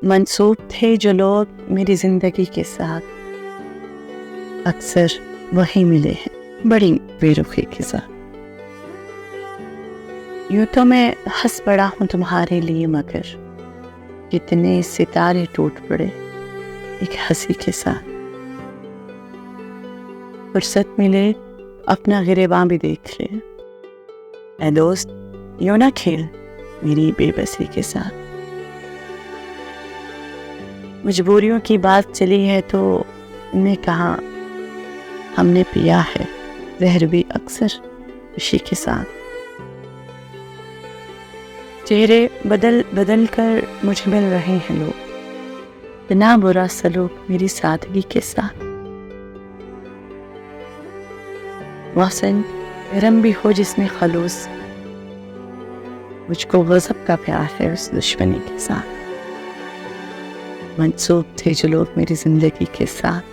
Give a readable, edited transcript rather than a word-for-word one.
منسوب تھے جو لوگ میری زندگی کے ساتھ، اکثر وہی ملے ہیں بڑی بے رخی کے ساتھ۔ یوں تو میں ہنس پڑا ہوں تمہارے لیے، مگر کتنے ستارے ٹوٹ پڑے ایک ہنسی کے ساتھ۔ فرصت ملے اپنا گریباں بھی دیکھ لے، اے دوست یوں نہ کھیل میری بے بسی کے ساتھ۔ مجبوریوں کی بات چلی ہے تو میں کہاں، ہم نے پیا ہے زہر بھی اکثر خوشی کے ساتھ۔ چہرے بدل بدل کر مجھے مل رہے ہیں لوگ، اتنا برا سلوک میری سادگی کے ساتھ۔ محسن کرم بھی ہو جس میں خلوص، مجھ کو غضب کا پیار ہے اس دشمنی کے ساتھ۔ منسوب تھے جو لوگ میری زندگی کے ساتھ،